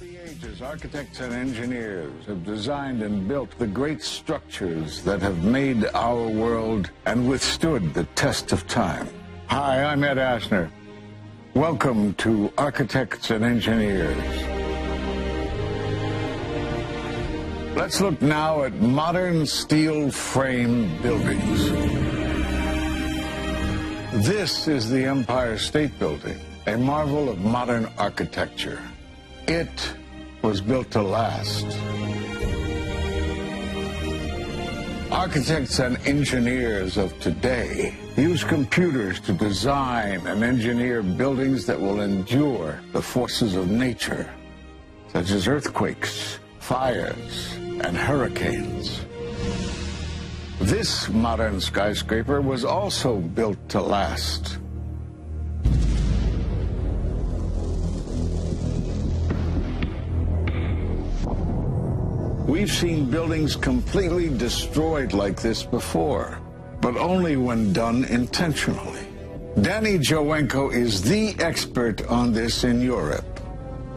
the ages, architects and engineers have designed and built the great structures that have made our world and withstood the test of time. Hi, I'm Ed Asner. Welcome to Architects and Engineers. Let's look now at modern steel frame buildings. This is the Empire State Building, a marvel of modern architecture. It was built to last. Architects and engineers of today use computers to design and engineer buildings that will endure the forces of nature, such as earthquakes, fires, and hurricanes. This modern skyscraper was also built to last. We've seen buildings completely destroyed like this before, but only when done intentionally. Danny Jowenko is the expert on this in Europe.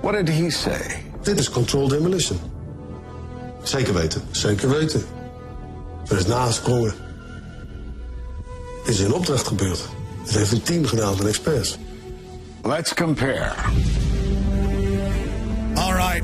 What did he say? Dit is controlled demolition. Zeker weten. Zeker weten. Er is nagesprongen. Dit is in opdracht gebeurd. Het heeft een team gedaan van experts. Let's compare. All right.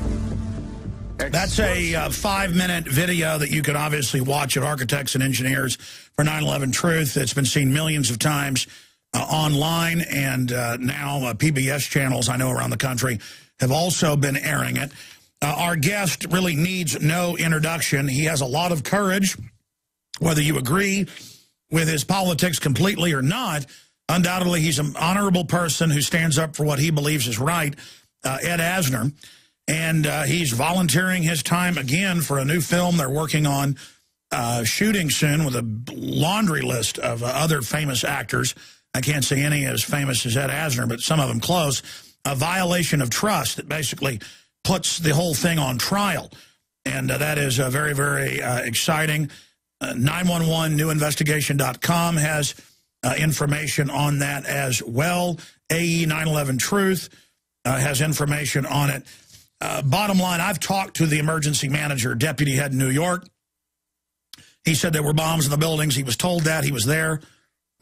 That's a 5-minute video that you can obviously watch at Architects and Engineers for 9/11 Truth. It's been seen millions of times online, and now PBS channels I know around the country have also been airing it. Our guest really needs no introduction. He has a lot of courage, whether you agree with his politics completely or not. Undoubtedly, he's an honorable person who stands up for what he believes is right, Ed Asner. And he's volunteering his time again for a new film they're working on shooting soon with a laundry list of other famous actors. I can't say any as famous as Ed Asner, but some of them close. A violation of trust that basically puts the whole thing on trial. And that is very, very exciting. 911newinvestigation.com has information on that as well. AE 9/11 Truth has information on it. Bottom line, I've talked to the emergency manager, deputy head in New York. He said there were bombs in the buildings. He was told that. He was there.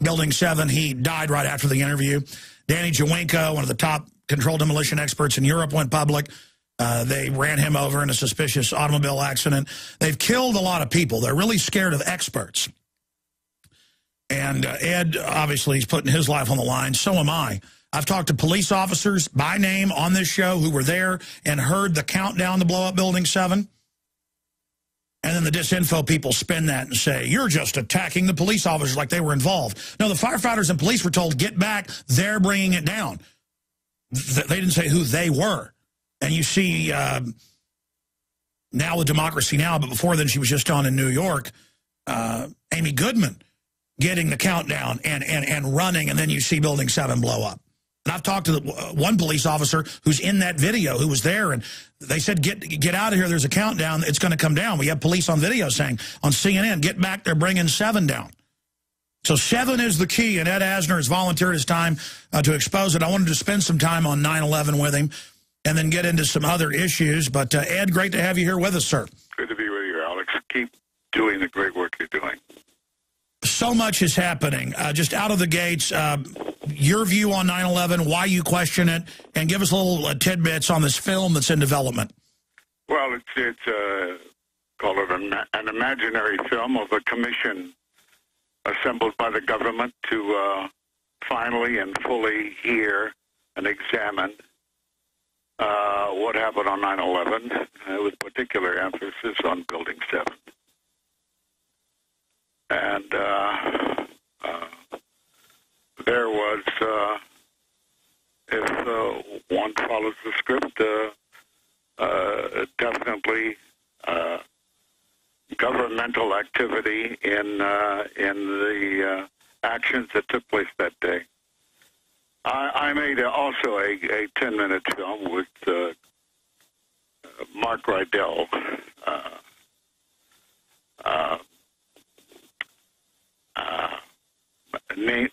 Building 7, he died right after the interview. Danny Jowenko, one of the top controlled demolition experts in Europe, went public. They ran him over in a suspicious automobile accident. They've killed a lot of people. They're really scared of experts. And Ed, obviously, is putting his life on the line. So am I. I've talked to police officers by name on this show who were there and heard the countdown to blow up Building 7. And then the disinfo people spin that and say, you're just attacking the police officers like they were involved. No, the firefighters and police were told, get back, they're bringing it down. They didn't say who they were. And you see now with Democracy Now!, but before then she was just on in New York, Amy Goodman getting the countdown and running, and then you see Building 7 blow up. And I've talked to one police officer who's in that video who was there, and they said, get out of here, there's a countdown, it's going to come down. We have police on video saying, on CNN, get back, they're bringing 7 down. So 7 is the key, and Ed Asner has volunteered his time to expose it. I wanted to spend some time on 9/11 with him and then get into some other issues. But Ed, great to have you here with us, sir. Good to be with you, Alex. Keep doing the great work you're doing. So much is happening. Just out of the gates, your view on 9/11, why you question it, and give us a little tidbits on this film that's in development. Well, it's called it an imaginary film of a commission assembled by the government to finally and fully hear and examine what happened on 9/11, with particular emphasis on Building 7. And there was, if one follows the script, definitely governmental activity in the actions that took place that day. I made also a 10-minute film with Mark Rydell.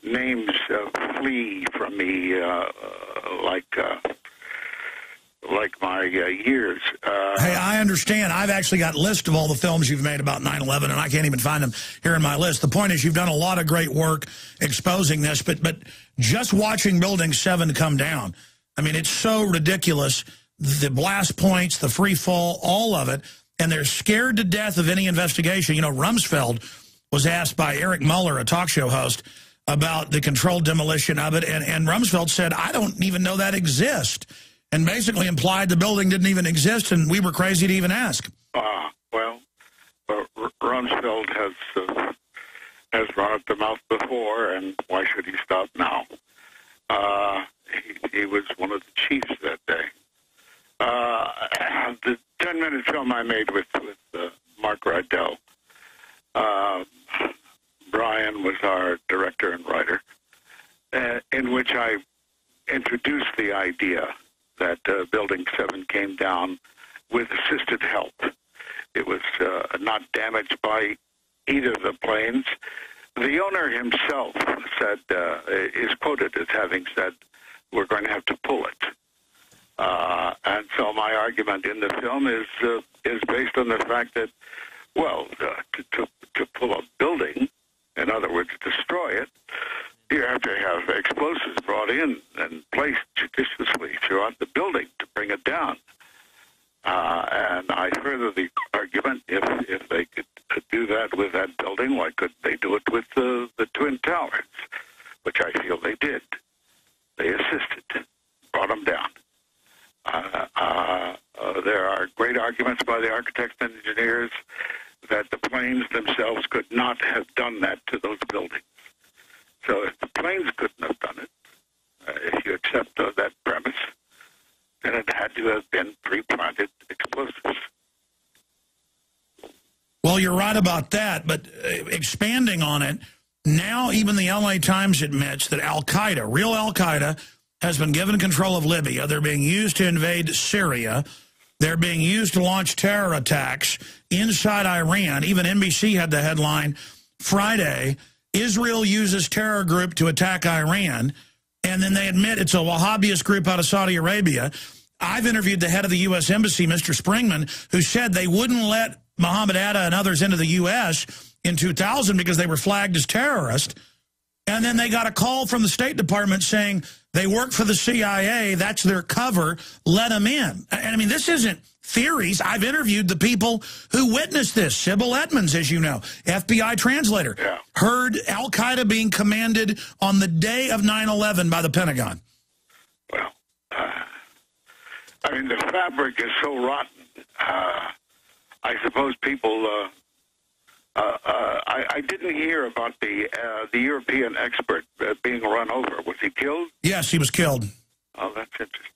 Names flee from me like like my years. Hey, I understand. I've actually got a list of all the films you've made about 9/11, and I can't even find them here in my list. The point is you've done a lot of great work exposing this, but just watching Building 7 come down, I mean, it's so ridiculous. The blast points, the free fall, all of it, and they're scared to death of any investigation. You know, Rumsfeld was asked by Eric Mueller, a talk show host, about the controlled demolition of it, and Rumsfeld said, I don't even know that exists, and basically implied the building didn't even exist, and we were crazy to even ask. Well, Rumsfeld has run at the mouth before, and why should he stop now? He was one of the chiefs that day. The 10-minute film I made with Mark Rydell, Brian was our director and writer, in which I introduced the idea that Building 7 came down with assisted help. It was not damaged by either of the planes. The owner himself said, is quoted as having said, we're going to have to pull it. And so my argument in the film is based on the fact that, well, to pull a building, in other words, destroy it, you have to have explosives brought in and placed judiciously throughout the building to bring it down. And I further the argument, if they could do that with that building, why couldn't they do it with the Twin Towers, which I feel they did. They assisted, brought them down. There are great arguments by the architects and engineers that the planes themselves could not have done that to those buildings. So if the planes couldn't have done it, if you accept that premise, then it had to have been pre-planted explosives. Well, you're right about that, but expanding on it, now even the LA Times admits that Al-Qaeda, real Al-Qaeda, has been given control of Libya. They're being used to invade Syria. They're being used to launch terror attacks inside Iran. Even NBC had the headline Friday, Israel uses terror group to attack Iran. And then they admit it's a Wahhabist group out of Saudi Arabia. I've interviewed the head of the U.S. Embassy, Mr. Springman, who said they wouldn't let Mohammed Atta and others into the U.S. in 2000 because they were flagged as terrorists. And then they got a call from the State Department saying they work for the CIA, that's their cover, let them in. And I mean, this isn't theories. I've interviewed the people who witnessed this. Sybil Edmonds, as you know, FBI translator, heard Al-Qaeda being commanded on the day of 9/11 by the Pentagon. Well, I mean, the fabric is so rotten. I suppose people... I didn't hear about the European expert being run over. Was he killed? Yes, he was killed. Oh, that's interesting.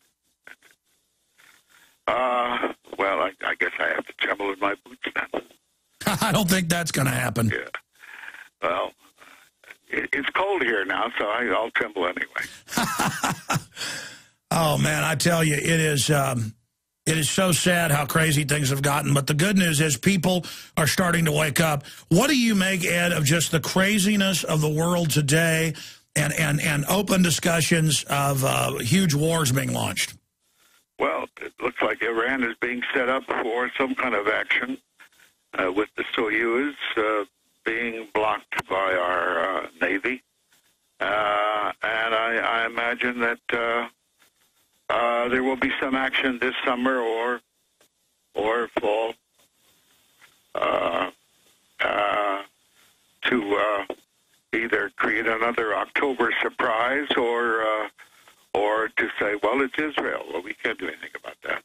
Well, I guess I have to tremble in my boots then. I don't think that's going to happen. Yeah. Well, it's cold here now, so I'll tremble anyway. Oh, man, I tell you, it is so sad how crazy things have gotten. But the good news is people are starting to wake up. What do you make, Ed, of just the craziness of the world today and open discussions of huge wars being launched? Well, it looks like Iran is being set up for some kind of action with the Soyuz being blocked by our Navy. And I imagine that there will be some action this summer or fall to either create another October surprise or to say, well, it's Israel. Well, we can't do anything about that.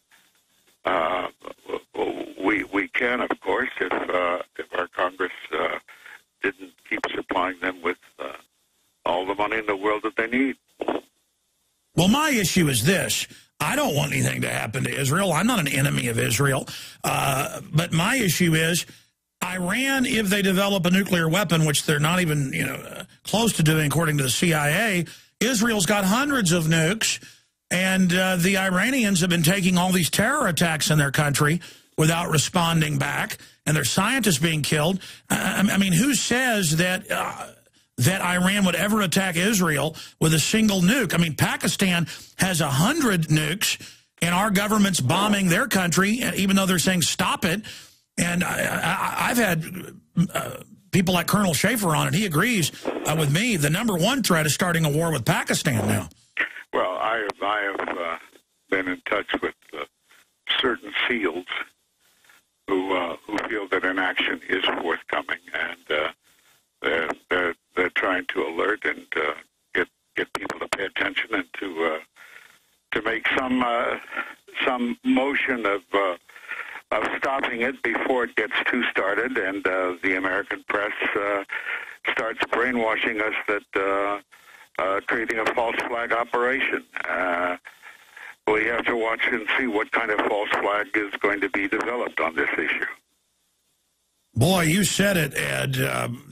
We can, of course, if our Congress didn't keep supplying them with all the money in the world that they need. Well, my issue is this. I don't want anything to happen to Israel. I'm not an enemy of Israel. But my issue is Iran, if they develop a nuclear weapon, which they're not even close to doing according to the CIA, Israel's got hundreds of nukes, and the Iranians have been taking all these terror attacks in their country without responding back, and their scientists being killed. I mean, who says that that Iran would ever attack Israel with a single nuke? I mean, Pakistan has 100 nukes, and our government's bombing their country, even though they're saying stop it. And I've had people like Colonel Schaefer on it. He agrees with me. The #1 threat is starting a war with Pakistan now. Well, I have been in touch with certain SEALs who feel that an action is forthcoming, and they're trying to alert and get people to pay attention and to make some motion of stopping it before it gets too started, and the American press starts brainwashing us that creating a false flag operation. We have to watch and see what kind of false flag is going to be developed on this issue. Boy, you said it, Ed.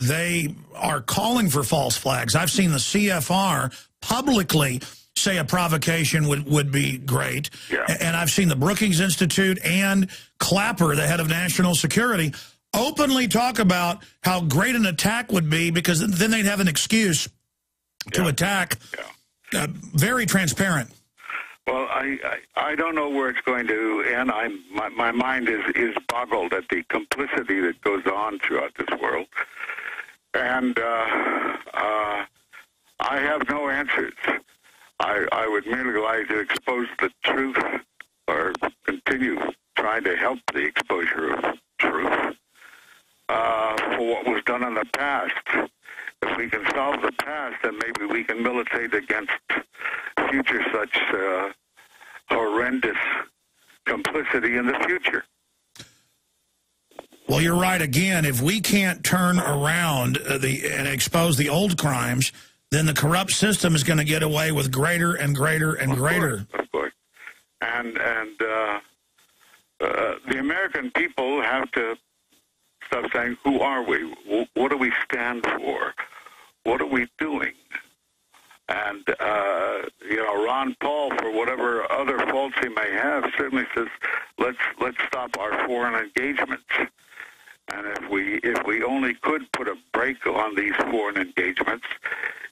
They are calling for false flags. I've seen the CFR publicly say a provocation would be great. Yeah. And I've seen the Brookings Institute and Clapper, the head of national security, openly talk about how great an attack would be, because then they'd have an excuse to attack. Yeah. Very transparent. Well, I don't know where it's going to end. My mind is boggled at the complicity that goes on throughout this world, and I have no answers. I would merely like to expose the truth, or continue trying to help the exposure of truth for what was done in the past. If we can solve the past, then maybe we can militate against future such horrendous complicity in the future. Well, you're right again. If we can't turn around and expose the old crimes, then the corrupt system is going to get away with greater and greater and greater. Of course. And the American people have to stop saying, who are we? What do we stand for? What are we doing? And, Ron Paul, for whatever other faults he may have, certainly says, let's stop our foreign engagements. And if we only could put a brake on these foreign engagements,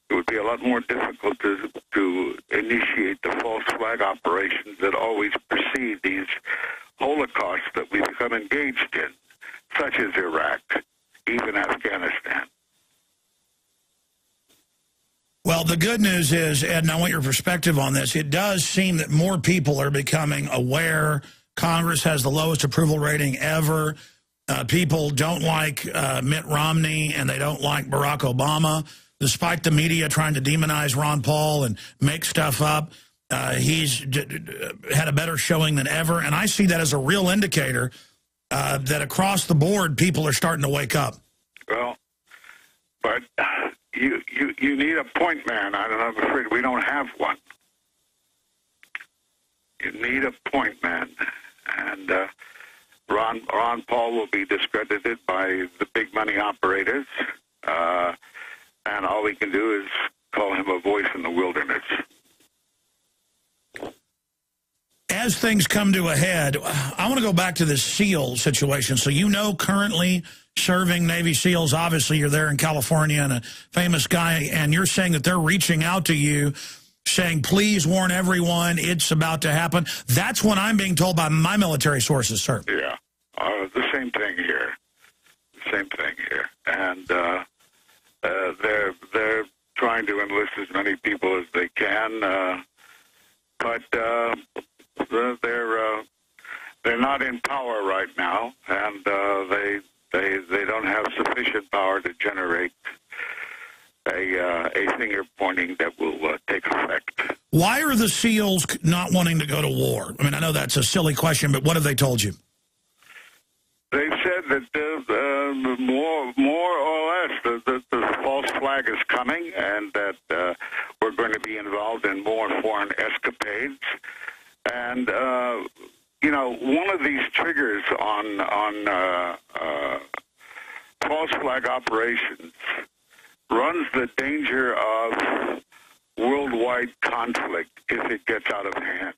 it would be a lot more difficult to initiate the false flag operations that always precede these holocausts that we become engaged in, such as Iraq, even Afghanistan. Well, the good news is, Ed, and I want your perspective on this, it does seem that more people are becoming aware. Congress has the lowest approval rating ever. People don't like Mitt Romney, and they don't like Barack Obama. Despite the media trying to demonize Ron Paul and make stuff up, he's had a better showing than ever. And I see that as a real indicator that across the board, people are starting to wake up. Well, but you need a point man. I'm afraid we don't have one. You need a point man. And Ron Paul will be discredited by the big money operators. And all we can do is call him a voice in the wilderness. As things come to a head, I want to go back to this SEAL situation. So currently serving Navy SEALs, obviously you're there in California and a famous guy, and you're saying that they're reaching out to you saying, please warn everyone, it's about to happen. That's what I'm being told by my military sources, sir. Yeah, the same thing here. Same thing here. And they're trying to enlist as many people as they can, but they're not in power right now, and they don't have sufficient power to generate a finger pointing that will take effect. Why are the SEALs not wanting to go to war? I mean, I know that's a silly question, but what have they told you? They've said that more or less the false flag is coming, and that we're going to be involved in more foreign escapades. And one of these triggers on false flag operations runs the danger of worldwide conflict if it gets out of hand.